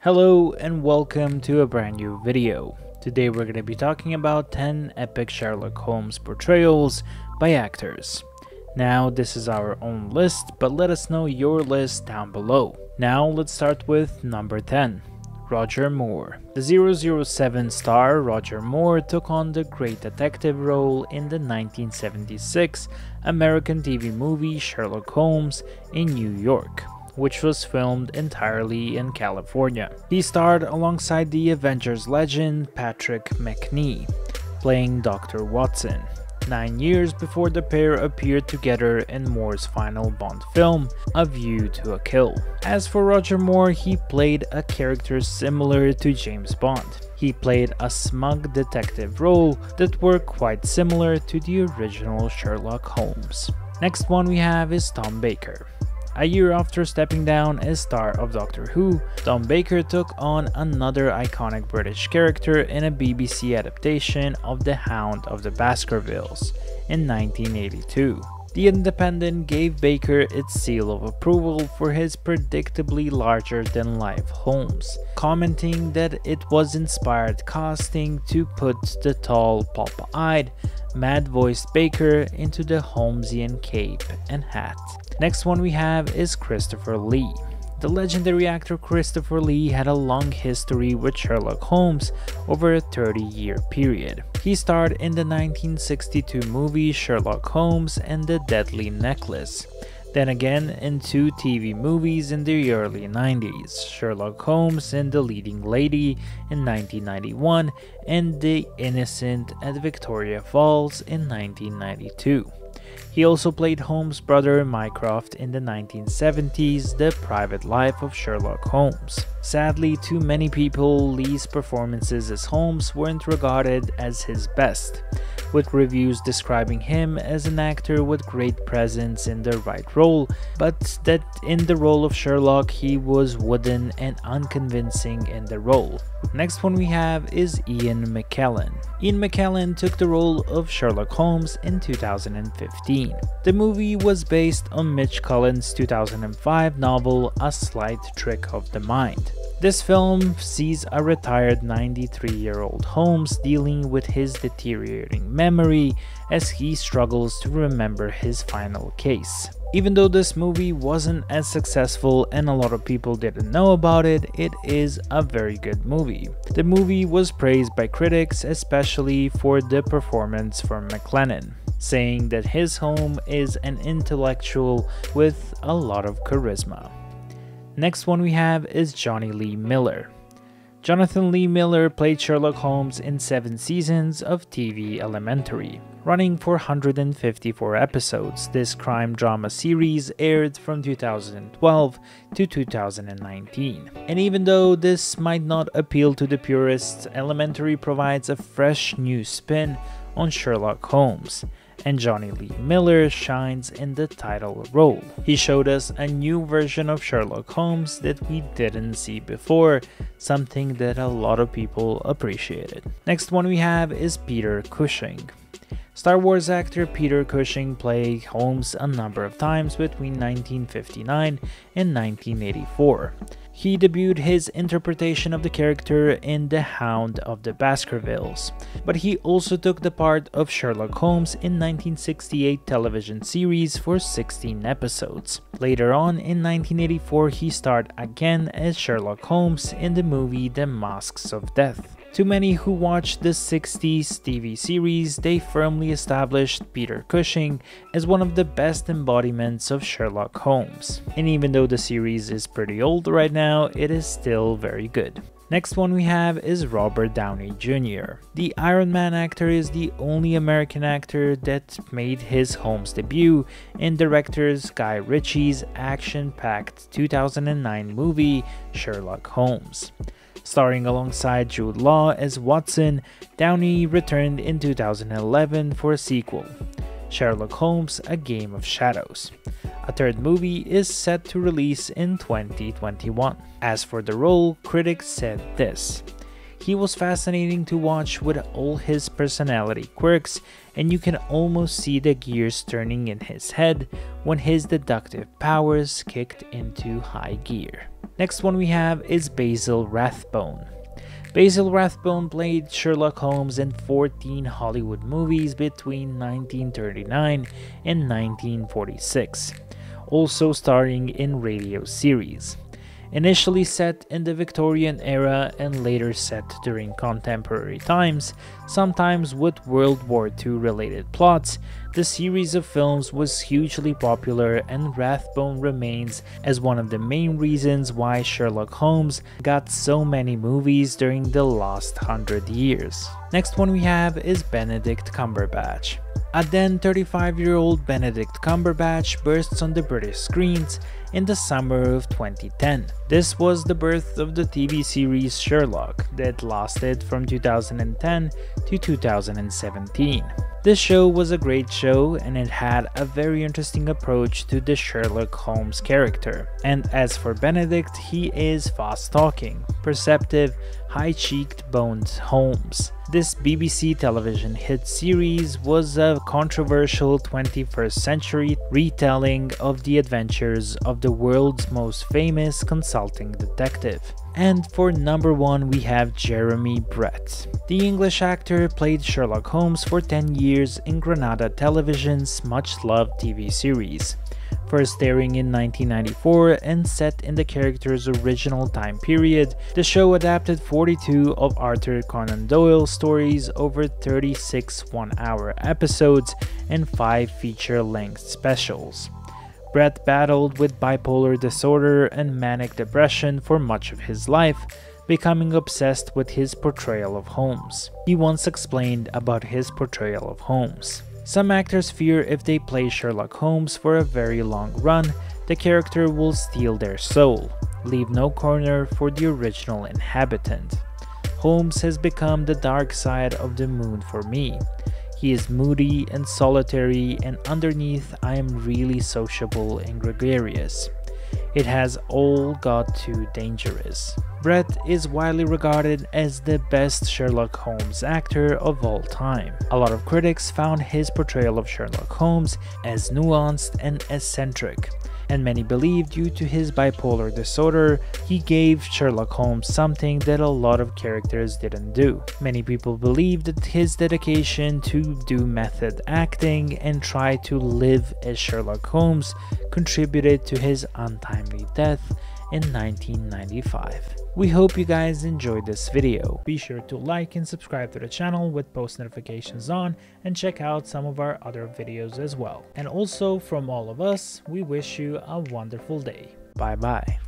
Hello and welcome to a brand new video. Today we're going to be talking about 10 epic Sherlock Holmes portrayals by actors. Now this is our own list, but let us know your list down below. Now let's start with number 10. Roger Moore. The 007 star Roger Moore took on the great detective role in the 1976 American TV movie Sherlock Holmes in New York, which was filmed entirely in California. He starred alongside the Avengers legend Patrick McNee, playing Dr. Watson, 9 years before the pair appeared together in Moore's final Bond film, A View to a Kill. As for Roger Moore, he played a character similar to James Bond. He played a smug detective role that were quite similar to the original Sherlock Holmes. Next one we have is Tom Baker. A year after stepping down as star of Doctor Who, Tom Baker took on another iconic British character in a BBC adaptation of The Hound of the Baskervilles in 1982. The Independent gave Baker its seal of approval for his predictably larger-than-life Holmes, commenting that it was inspired casting to put the tall, pop-eyed, mad-voiced Baker into the Holmesian cape and hat. Next one we have is Christopher Lee. The legendary actor Christopher Lee had a long history with Sherlock Holmes over a 30-year period. He starred in the 1962 movie Sherlock Holmes and the Deadly Necklace, then again in 2 TV movies in the early 90s, Sherlock Holmes and the Leading Lady in 1991 and The Innocent at Victoria Falls in 1992. He also played Holmes' brother Mycroft in the 1970s The Private Life of Sherlock Holmes. Sadly, to many people, Lee's performances as Holmes weren't regarded as his best, with reviews describing him as an actor with great presence in the right role, but that in the role of Sherlock he was wooden and unconvincing in the role. Next one we have is Ian McKellen. Ian McKellen took the role of Sherlock Holmes in 2015. The movie was based on Mitch Cullen's 2005 novel A Slight Trick of the Mind. This film sees a retired 93-year-old Holmes dealing with his deteriorating memory as he struggles to remember his final case. Even though this movie wasn't as successful and a lot of people didn't know about it, it is a very good movie. The movie was praised by critics, especially for the performance from McKellen, saying that his Holmes is an intellectual with a lot of charisma. Next one we have is Jonny Lee Miller. Jonathan Lee Miller played Sherlock Holmes in 7 seasons of TV Elementary. Running for 154 episodes, this crime drama series aired from 2012 to 2019. And even though this might not appeal to the purists, Elementary provides a fresh new spin on Sherlock Holmes, and Jonny Lee Miller shines in the title role. He showed us a new version of Sherlock Holmes that we didn't see before, something that a lot of people appreciated. Next one we have is Peter Cushing. Star Wars actor Peter Cushing played Holmes a number of times between 1959 and 1984. He debuted his interpretation of the character in The Hound of the Baskervilles, but he also took the part of Sherlock Holmes in 1968 television series for 16 episodes. Later on in 1984 he starred again as Sherlock Holmes in the movie The Masks of Death. To many who watched the 60s TV series, they firmly established Peter Cushing as one of the best embodiments of Sherlock Holmes. And even though the series is pretty old right now, it is still very good. Next one we have is Robert Downey Jr. The Iron Man actor is the only American actor that made his Holmes debut in director Guy Ritchie's action-packed 2009 movie Sherlock Holmes. Starring alongside Jude Law as Watson, Downey returned in 2011 for a sequel, Sherlock Holmes: A Game of Shadows. A third movie is set to release in 2021. As for the role, critics said this: He was fascinating to watch with all his personality quirks, and you can almost see the gears turning in his head when his deductive powers kicked into high gear. Next one we have is Basil Rathbone. Basil Rathbone played Sherlock Holmes in 14 Hollywood movies between 1939 and 1946, also starring in radio series. Initially set in the Victorian era and later set during contemporary times, sometimes with World War II related plots, the series of films was hugely popular, and Rathbone remains as one of the main reasons why Sherlock Holmes got so many movies during the last 100 years. Next one we have is Benedict Cumberbatch. A then 35-year-old Benedict Cumberbatch bursts on the British screens in the summer of 2010. This was the birth of the TV series Sherlock that lasted from 2010 to 2017. This show was a great show, and it had a very interesting approach to the Sherlock Holmes character. And as for Benedict, he is fast-talking, perceptive, high-cheeked boned Holmes. This BBC television hit series was a controversial 21st century retelling of the adventures of the world's most famous consulting detective. And for number 1 we have Jeremy Brett. The English actor played Sherlock Holmes for 10 years in Granada Television's much-loved TV series. First airing in 1994 and set in the character's original time period, the show adapted 42 of Arthur Conan Doyle's stories over 36 one-hour episodes and 5 feature-length specials. Brett battled with bipolar disorder and manic depression for much of his life, becoming obsessed with his portrayal of Holmes. He once explained about his portrayal of Holmes. Some actors fear if they play Sherlock Holmes for a very long run, the character will steal their soul, leave no corner for the original inhabitant. Holmes has become the dark side of the moon for me. He is moody and solitary, and underneath I am really sociable and gregarious. It has all got too dangerous. Brett is widely regarded as the best Sherlock Holmes actor of all time. A lot of critics found his portrayal of Sherlock Holmes as nuanced and eccentric, and many believe due to his bipolar disorder, he gave Sherlock Holmes something that a lot of characters didn't do. Many people believe that his dedication to do method acting and try to live as Sherlock Holmes contributed to his untimely death in 1995. We hope you guys enjoyed this video. Be sure to like and subscribe to the channel with post notifications on, and check out some of our other videos as well. And also from all of us, we wish you a wonderful day. Bye bye.